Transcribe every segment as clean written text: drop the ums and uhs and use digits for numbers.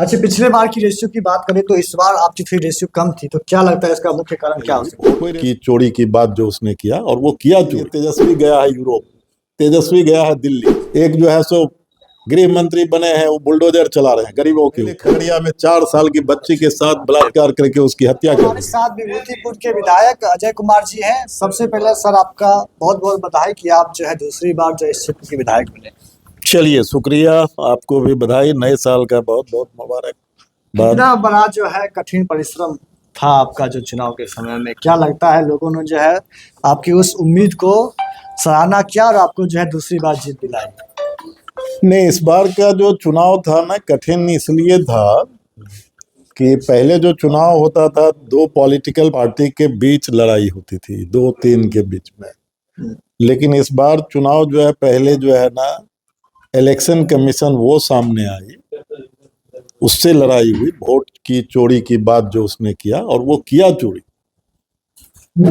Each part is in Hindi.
अच्छा, पिछले बार की रेशियो की बात करें तो इस बार आपकी थोड़ी रेशियो कम थी, तो क्या लगता है इसका मुख्य कारण क्या हो सकता है? वोट की चोरी की बात जो उसने किया, और वो किया चोरी। तेजस्वी गया है यूरोप, तेजस्वी गया है दिल्ली, एक जो है सो गृह मंत्री बने हैं, वो बुलडोजर चला रहे हैं गरीबों के ऊपर। खगड़िया में 4 साल की बच्ची के साथ बलात्कार करके उसकी हत्या कर हमारे दी। साथ विभूतिपुर के विधायक अजय कुमार जी हैं। सबसे पहले सर आपका बहुत बहुत बधाई कि आप जो है दूसरी बार जो इस क्षेत्र के विधायक बने। चलिए, शुक्रिया, आपको भी बधाई, नए साल का बहुत बहुत मुबारक। कितना बड़ा जो है कठिन परिश्रम था आपका जो चुनाव के समय में, क्या लगता है लोगों ने जो है आपकी उस उम्मीद को सराहना किया और आपको जो है दूसरी बार जीत दिलाई? नहीं, इस बार का जो चुनाव था ना, कठिन इसलिए था कि पहले जो चुनाव होता था 2 पॉलिटिकल पार्टी के बीच लड़ाई होती थी, 2-3 के बीच में। लेकिन इस बार चुनाव जो है, पहले जो है ना, इलेक्शन कमीशन वो सामने आई, उससे लड़ाई हुई। वोट की चोरी की बात जो उसने किया, और वो किया चोरी।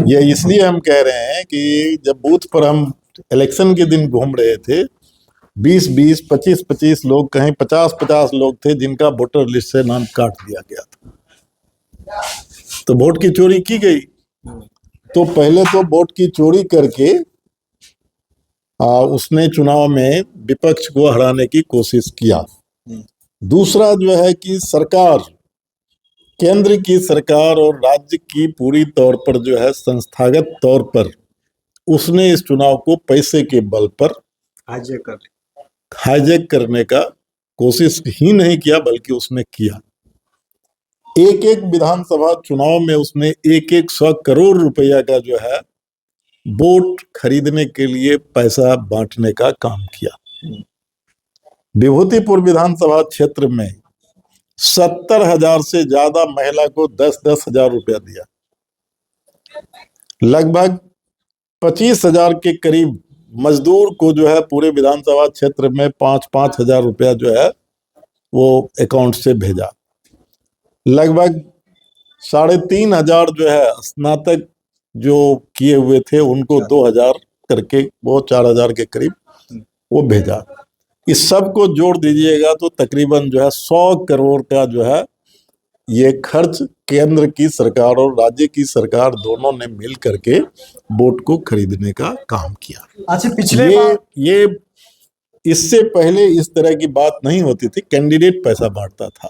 ये इसलिए हम कह रहे हैं कि जब बूथ पर हम इलेक्शन के दिन घूम रहे थे, 20-20, 25-25 लोग, कहीं 50-50 लोग थे जिनका वोटर लिस्ट से नाम काट दिया गया था। तो वोट की चोरी की गई। तो पहले तो वोट की चोरी करके उसने चुनाव में विपक्ष को हराने की कोशिश किया। दूसरा जो है कि सरकार, केंद्र की सरकार और राज्य की पूरी तौर पर जो है संस्थागत तौर पर उसने इस चुनाव को पैसे के बल पर हाईजैक करने का कोशिश ही नहीं किया, बल्कि उसने किया। एक एक विधानसभा चुनाव में उसने 100 करोड़ रुपया का जो है वोट खरीदने के लिए पैसा बांटने का काम किया। विभूतिपुर विधानसभा क्षेत्र में 70,000 से ज्यादा महिला को 10-10 हजार रुपया दिया। लगभग 25,000 के करीब मजदूर को जो है पूरे विधानसभा क्षेत्र में 5-5 हजार रुपया जो है वो अकाउंट से भेजा। लगभग 3,500 जो है स्नातक जो किए हुए थे उनको 2,000 करके, वो 4,000 के करीब वो भेजा। इस सब को जोड़ दीजिएगा तो तकरीबन जो है 100 करोड़ का जो है ये खर्च केंद्र की सरकार और राज्य की सरकार दोनों ने मिल करके वोट को खरीदने का काम किया। अच्छा, पिछले ये इससे पहले इस तरह की बात नहीं होती थी। कैंडिडेट पैसा बांटता था,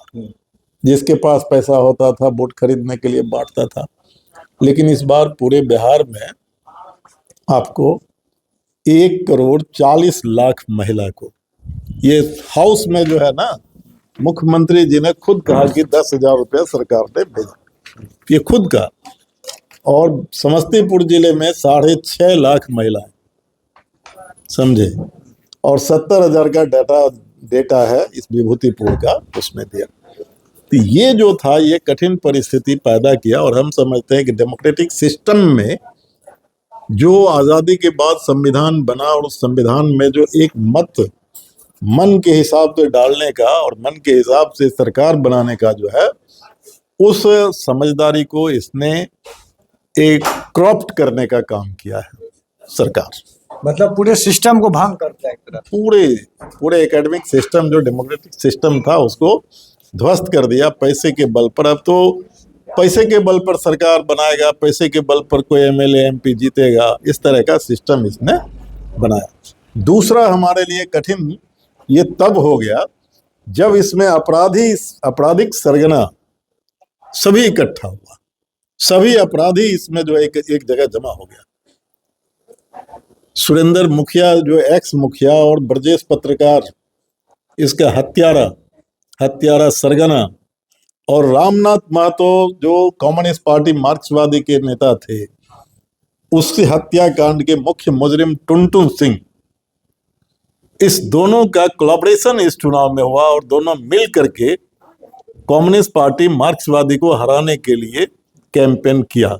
जिसके पास पैसा होता था वोट खरीदने के लिए बांटता था। लेकिन इस बार पूरे बिहार में आपको 1,40,00,000 महिला को, ये हाउस में जो है ना, मुख्यमंत्री जी ने खुद कहा कि 10,000 रुपया सरकार ने भेजा, ये खुद का। और समस्तीपुर जिले में 6.5 लाख महिलाएं, समझे, और 70,000 का डेटा है इस विभूतिपुर का, उसमें दिया। तो ये जो था, ये कठिन परिस्थिति पैदा किया। और हम समझते हैं कि डेमोक्रेटिक सिस्टम में जो आज़ादी के बाद संविधान बना, और उस संविधान में जो एक मत मन के हिसाब से डालने का और मन के हिसाब से सरकार बनाने का जो है, उस समझदारी को इसने एक क्रॉप्ट करने का काम किया है सरकार। मतलब पूरे सिस्टम को भंग करता है एक तरह। पूरे एकेडमिक सिस्टम जो डेमोक्रेटिक सिस्टम था उसको ध्वस्त कर दिया पैसे के बल पर। अब तो पैसे के बल पर सरकार बनाएगा, पैसे के बल पर कोई एमएलए एमपी जीतेगा, इस तरह का सिस्टम इसने बनाया। दूसरा हमारे लिए कठिन ये तब हो गया जब इसमें आपराधिक सरगना सभी इकट्ठा हुआ, सभी अपराधी इसमें जो एक जगह जमा हो गया। सुरेंद्र मुखिया जो एक्स मुखिया और ब्रजेश पत्रकार, इसका हत्यारा सरगना, और रामनाथ महतो जो कम्युनिस्ट पार्टी मार्क्सवादी के नेता थे, उसकी हत्याकांड के मुख्य मुजरिम टुनटुन सिंह, इस दोनों का कोलैबोरेशन इस चुनाव में हुआ। और दोनों मिल करके कम्युनिस्ट पार्टी मार्क्सवादी को हराने के लिए कैंपेन किया।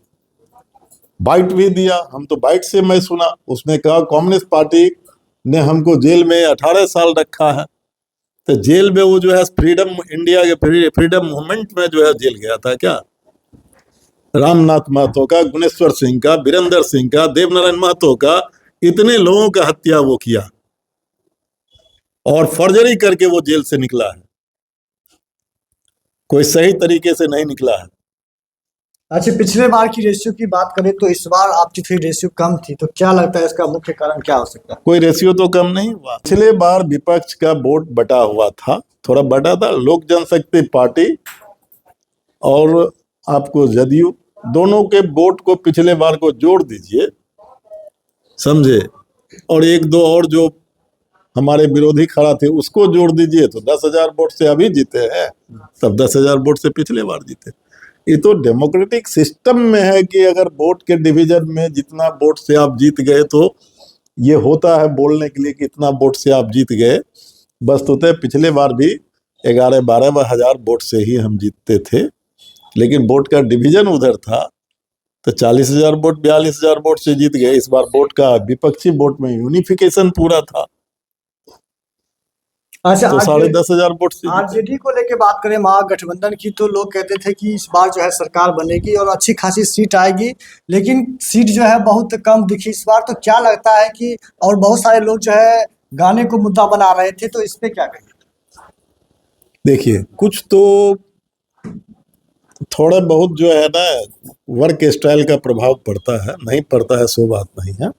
बाइट भी दिया, हम तो बाइट से मैं सुना, उसने कहा कम्युनिस्ट पार्टी ने हमको जेल में 18 साल रखा है। तो जेल में वो जो है फ्रीडम इंडिया के फ्रीडम मूवमेंट में जो है जेल गया था क्या? रामनाथ महतो का, गुणेश्वर सिंह का, वीरेंद्र सिंह का, देवनारायण महतो का, इतने लोगों का हत्या वो किया और फर्जरी करके वो जेल से निकला है। कोई सही तरीके से नहीं निकला है। अच्छा, पिछले बार की रेशियो की बात करें तो इस बार आपकी थोड़ी रेशियो कम थी, तो क्या लगता है इसका मुख्य कारण क्या हो सकता है? कोई रेशियो तो कम नहीं हुआ। पिछले बार विपक्ष का वोट बटा हुआ था, थोड़ा बटा था। लोक जनशक्ति पार्टी और आपको जदयू, दोनों के वोट को पिछले बार को जोड़ दीजिए, समझे, और एक दो और जो हमारे विरोधी खड़ा थे उसको जोड़ दीजिए, तो 10,000 वोट से अभी जीते हैं, तब 10,000 वोट से पिछले बार जीते। ये तो डेमोक्रेटिक सिस्टम में है कि अगर वोट के डिवीजन में जितना वोट से आप जीत गए, तो ये होता है बोलने के लिए कि इतना वोट से आप जीत गए। बस तो पिछले बार भी 11-12 हजार वोट से ही हम जीतते थे, लेकिन वोट का डिवीजन उधर था, तो 40,000 वोट 42,000 वोट से जीत गए। इस बार वोट का विपक्षी वोट में यूनिफिकेशन पूरा था, अच्छा, तो 10,500 वोट से जीते। आरजेडी को लेके बात करें महागठबंधन की, तो लोग कहते थे कि इस बार जो है सरकार बनेगी और अच्छी खासी सीट आएगी, लेकिन सीट जो है बहुत कम दिखी इस बार। तो क्या लगता है कि, और बहुत सारे लोग जो है गाने को मुद्दा बना रहे थे, तो इस पे क्या कहेंगे? देखिए, कुछ तो थोड़ा बहुत जो है ना वर्क स्टाइल का प्रभाव पड़ता है, नहीं पड़ता है सो बात नहीं है,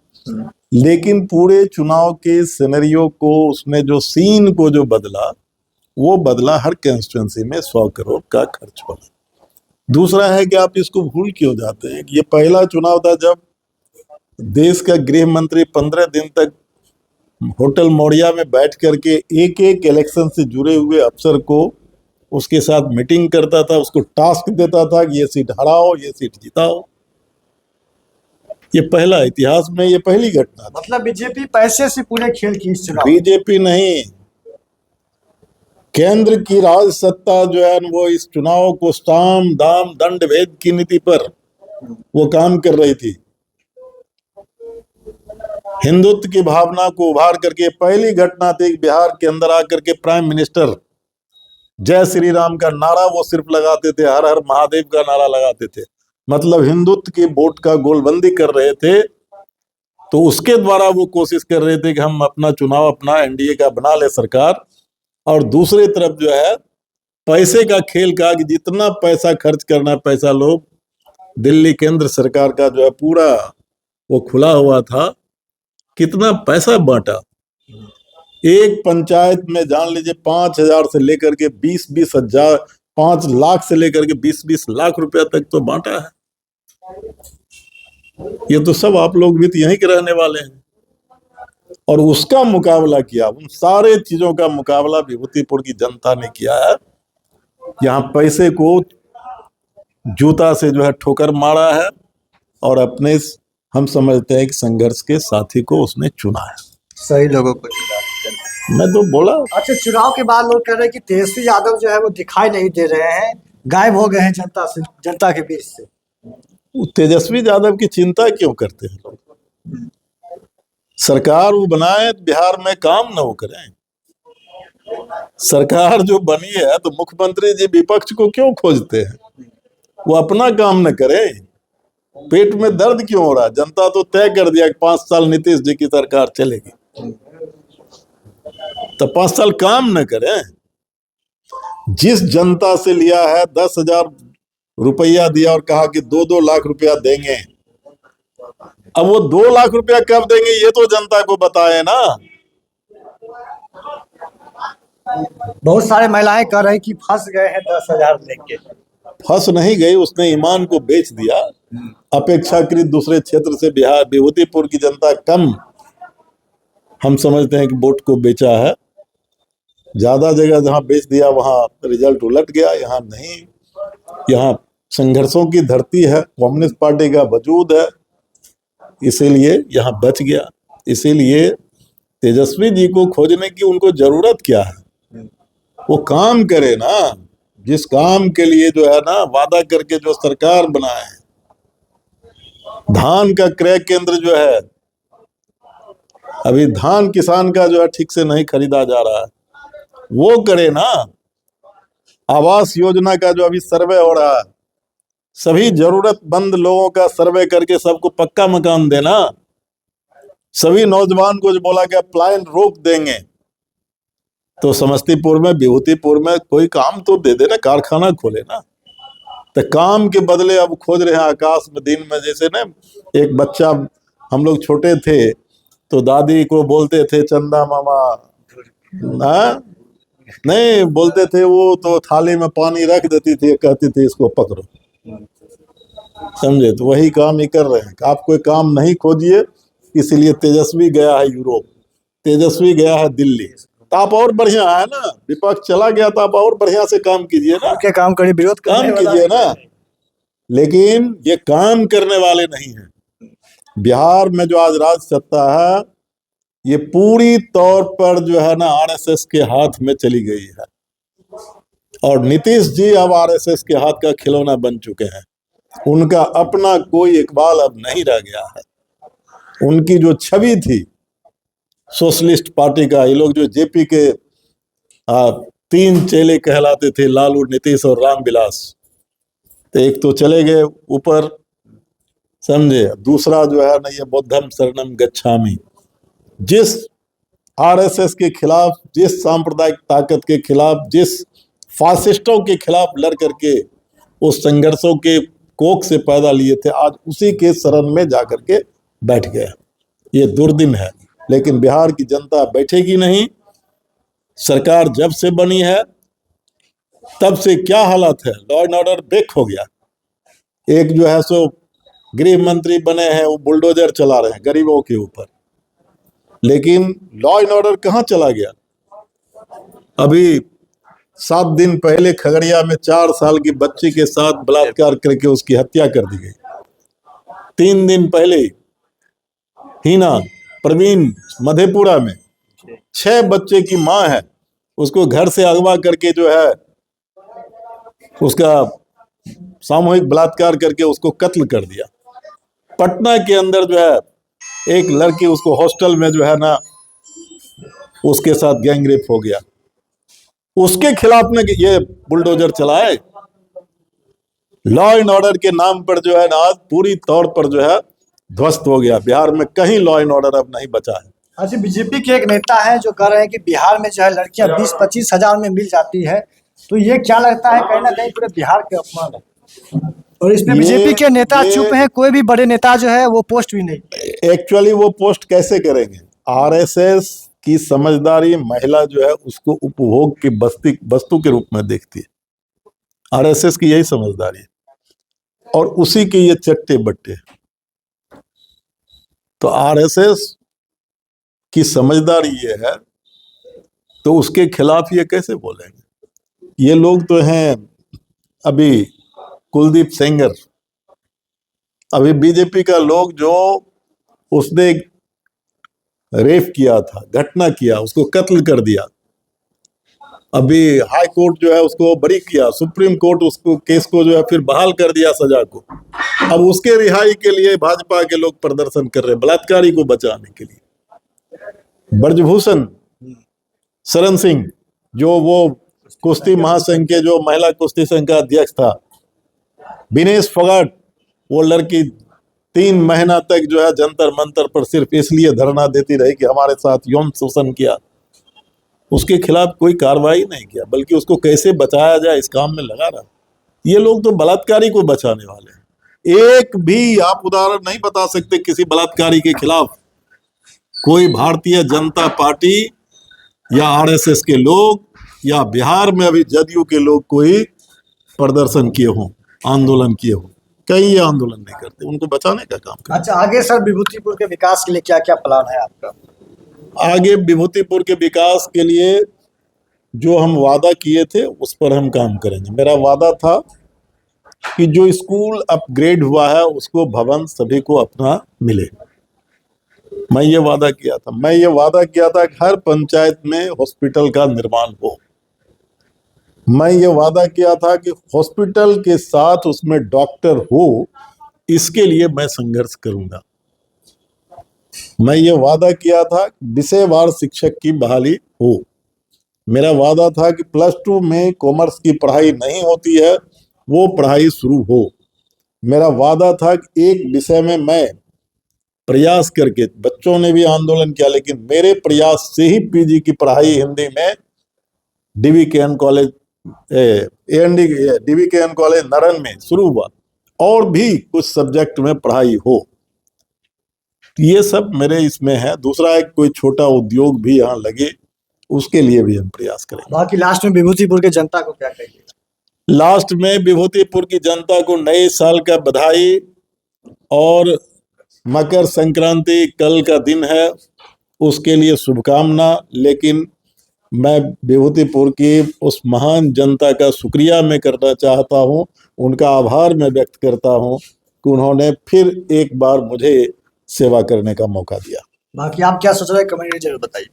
लेकिन पूरे चुनाव के सिनेरियो को, उसने जो सीन को जो बदला, वो बदला हर कंस्टिट्यूंसी में 100 करोड़ का खर्च हुआ। दूसरा है कि आप इसको भूल क्यों जाते हैं कि ये पहला चुनाव था जब देश का गृह मंत्री 15 दिन तक होटल मौर्या में बैठ करके एक एक इलेक्शन से जुड़े हुए अफसर को उसके साथ मीटिंग करता था, उसको टास्क देता था कि ये सीट हराओ, ये सीट जिताओ। ये पहला, इतिहास में ये पहली घटना थी। मतलब बीजेपी पैसे से पूरे खेल की इस चुनाव? बीजेपी नहीं, केंद्र की राज सत्ता जो है वो इस चुनाव को साम दाम दंड भेद की नीति पर वो काम कर रही थी। हिंदुत्व की भावना को उभार करके पहली घटना थी बिहार के अंदर आकर के प्राइम मिनिस्टर जय श्री राम का नारा वो सिर्फ लगाते थे, हर हर महादेव का नारा लगाते थे, मतलब हिंदुत्व की वोट का गोलबंदी कर रहे थे। तो उसके द्वारा वो कोशिश कर रहे थे कि हम अपना चुनाव अपना एनडीए का बना ले सरकार, और दूसरी तरफ जो है पैसे का खेल का कि जितना पैसा खर्च करना, पैसा लोग दिल्ली केंद्र सरकार का जो है पूरा वो खुला हुआ था, कितना पैसा बांटा। एक पंचायत में जान लीजिए 5,000 से लेकर के 20-20 हजार, 5 लाख से लेकर के 20-20 लाख रुपया तक तो बांटा है। ये तो सब आप लोग भी तो यहीं के रहने वाले हैं, और उसका मुकाबला किया, उन सारे चीजों का मुकाबला विभूतिपुर की जनता ने किया है। यहाँ पैसे को जूता से जो है ठोकर मारा है, और अपने हम समझते हैं कि संघर्ष के साथी को उसने चुना है, सही लोगों को चुना। मैं तो बोला। अच्छा, चुनाव के बाद लोग कह रहे हैं कि तेजस्वी यादव जो है वो दिखाई नहीं दे रहे हैं, गायब हो गए हैं जनता के बीच से। तेजस्वी यादव की चिंता क्यों करते हैं लोग? सरकार वो बनाए, बिहार में काम न वो करें। सरकार जो बनी है तो मुख्यमंत्री जी विपक्ष को क्यों खोजते हैं? वो अपना काम न करें। पेट में दर्द क्यों हो रहा? जनता तो तय कर दिया कि 5 साल नीतीश जी की सरकार चलेगी, तो 5 साल काम न करें। जिस जनता से लिया है 10,000 रुपया दिया और कहा कि 2-2 लाख रुपया देंगे, अब वो 2 लाख रुपया कब देंगे ये तो जनता को बताए ना। बहुत सारे महिलाएं कह रही कि फंस गए हैं 10,000 लेके। फंस नहीं गई, उसने ईमान को बेच दिया। अपेक्षाकृत दूसरे क्षेत्र से बिहार विभूतिपुर की जनता कम, हम समझते हैं कि वोट को बेचा है। ज्यादा जगह जहां बेच दिया वहां रिजल्ट उलट गया, यहाँ नहीं। यहाँ संघर्षों की धरती है, कम्युनिस्ट पार्टी का वजूद है, इसीलिए यहाँ बच गया। इसीलिए तेजस्वी जी को खोजने की उनको जरूरत क्या है? वो काम करे ना, जिस काम के लिए जो है ना वादा करके जो सरकार बनाए। धान का क्रय केंद्र जो है, अभी धान किसान का जो है ठीक से नहीं खरीदा जा रहा है, वो करे ना। आवास योजना का जो अभी सर्वे हो रहा है, सभी जरूरतमंद लोगों का सर्वे करके सबको पक्का मकान देना। सभी नौजवान को जो बोला गया पलायन रोक देंगे, तो समस्तीपुर में, विभूतिपुर में कोई काम तो दे दे ना, कारखाना खोले ना। तो काम के बदले अब खोज रहे हैं आकाश में दिन में। जैसे ना एक बच्चा, हम लोग छोटे थे तो दादी को बोलते थे चंदा मामा, हाँ नहीं बोलते थे, वो तो थाली में पानी रख देती थी, कहती थी इसको पकड़ो, समझे। तो वही काम ही कर रहे हैं। आप कोई काम नहीं खोजिए, इसलिए तेजस्वी गया है यूरोप, तेजस्वी गया है दिल्ली। तो आप और बढ़िया है ना, विपक्ष चला गया तो आप और बढ़िया से काम कीजिए ना, के काम करिए, विरोध काम कीजिए ना। लेकिन ये काम करने वाले नहीं हैं। बिहार में जो आज राज सत्ता है, ये पूरी तौर पर जो है ना आरएसएस के हाथ में चली गई है। और नीतीश जी अब आरएसएस के हाथ का खिलौना बन चुके हैं। उनका अपना कोई इकबाल अब नहीं रह गया है। उनकी जो छवि थी सोशलिस्ट पार्टी का, ये लोग जो जेपी के तीन चेले कहलाते थे, लालू, नीतीश और रामविलास, तो एक तो चले गए ऊपर, समझे। दूसरा जो है ना ये बुद्धम शरणम गच्छामि, जिस आरएसएस के खिलाफ, जिस सांप्रदायिक ताकत के खिलाफ, जिस फासिस्टों के खिलाफ लड़ करके उस संघर्षों के कोख से पैदा लिए थे, आज उसी के शरण में जाकर के बैठ गए। ये दुर्दिन है। लेकिन बिहार की जनता बैठेगी नहीं। सरकार जब से बनी है तब से क्या हालत है, लॉ एंड ऑर्डर बेक हो गया। एक जो है सो गृह मंत्री बने हैं, वो बुलडोजर चला रहे हैं गरीबों के ऊपर, लेकिन लॉ एंड ऑर्डर कहाँ चला गया। अभी 7 दिन पहले खगड़िया में 4 साल की बच्ची के साथ बलात्कार करके उसकी हत्या कर दी गई। 3 दिन पहले हीना प्रवीण मधेपुरा में 6 बच्चे की मां है, उसको घर से अगवा करके जो है उसका सामूहिक बलात्कार करके उसको कत्ल कर दिया। पटना के अंदर जो है एक लड़की, उसको हॉस्टल में जो है ना उसके साथ गैंग रेप हो गया। उसके खिलाफ में ये बुलडोजर चलाए। लॉ एंड ऑर्डर के नाम पर जो है ना आज पूरी तौर पर जो है ध्वस्त हो गया। बिहार में कहीं लॉ एंड ऑर्डर अब नहीं बचा है। अच्छा, बीजेपी के एक नेता है जो कह रहे हैं कि बिहार में जो है लड़कियां 20-25 हजार में मिल जाती है, तो ये क्या लगता है, कहीं ना कहीं पूरे बिहार के अपमान है। और इसमें बीजेपी के नेता चुप हैं, कोई भी बड़े नेता जो है वो पोस्ट भी नहीं। एक्चुअली वो पोस्ट कैसे करेंगे। आरएसएस की समझदारी महिला जो है उसको उपभोग की वस्तु के रूप में देखती है। आरएसएस की यही समझदारी है और उसी के ये चट्टे बट्टे। तो आरएसएस की समझदारी ये है, तो उसके खिलाफ ये कैसे बोलेंगे। ये लोग तो हैं अभी कुलदीप सेंगर, अभी बीजेपी का लोग जो उसने रेप किया था, घटना किया, उसको कत्ल कर दिया। अभी हाई कोर्ट जो है उसको बरी किया, सुप्रीम कोर्ट उसको केस को जो है फिर बहाल कर दिया सजा को। अब उसके रिहाई के लिए भाजपा के लोग प्रदर्शन कर रहे हैं, बलात्कारी को बचाने के लिए। ब्रजभूषण शरण सिंह जो वो कुश्ती महासंघ के जो महिला कुश्ती संघ का अध्यक्ष था, विनेश फोगाट, वो लड़की 3 महीना तक जो है जंतर मंतर पर सिर्फ इसलिए धरना देती रही कि हमारे साथ यौन शोषण किया। उसके खिलाफ कोई कार्रवाई नहीं किया, बल्कि उसको कैसे बचाया जाए इस काम में लगा रहा। ये लोग तो बलात्कारी को बचाने वाले हैं। एक भी आप उदाहरण नहीं बता सकते किसी बलात्कारी के खिलाफ कोई भारतीय जनता पार्टी या आरएसएस के लोग या बिहार में अभी जदयू के लोग कोई प्रदर्शन किए हों, आंदोलन किए हों। कहीं ये आंदोलन नहीं करते, उनको बचाने का काम करते। अच्छा, आगे सर विभूतिपुर के विकास के लिए क्या क्या प्लान है आपका। आगे विभूतिपुर के विकास के लिए जो हम वादा किए थे उस पर हम काम करेंगे। मेरा वादा था कि जो स्कूल अपग्रेड हुआ है उसको भवन सभी को अपना मिले। मैं ये वादा किया था। मैं ये वादा किया था कि हर पंचायत में हॉस्पिटल का निर्माण हो। मैं ये वादा किया था कि हॉस्पिटल के साथ उसमें डॉक्टर हो, इसके लिए मैं संघर्ष करूंगा। मैं ये वादा किया था विषयवार शिक्षक की बहाली हो। मेरा वादा था कि +2 में कॉमर्स की पढ़ाई नहीं होती है, वो पढ़ाई शुरू हो। मेरा वादा था कि एक विषय में मैं प्रयास करके, बच्चों ने भी आंदोलन किया लेकिन मेरे प्रयास से ही पीजी की पढ़ाई हिंदी में DVKN college AND DVKN college नरन में शुरू हुआ, और भी कुछ सब्जेक्ट में पढ़ाई हो, ये सब मेरे इसमें है। दूसरा एक कोई छोटा उद्योग भी यहाँ लगे, उसके लिए भी हम प्रयास करेंगे। बाकी लास्ट में विभूतिपुर के जनता को क्या कहेंगे? लास्ट में विभूतिपुर की जनता को नए साल का बधाई, और मकर संक्रांति कल का दिन है, उसके लिए शुभकामना। लेकिन मैं विभूतिपुर की उस महान जनता का शुक्रिया मैं करना चाहता हूँ, उनका आभार मैं व्यक्त करता हूँ कि उन्होंने फिर एक बार मुझे सेवा करने का मौका दिया। बाकी आप क्या सोच रहे हैं, कमेंट में जरूर बताइए।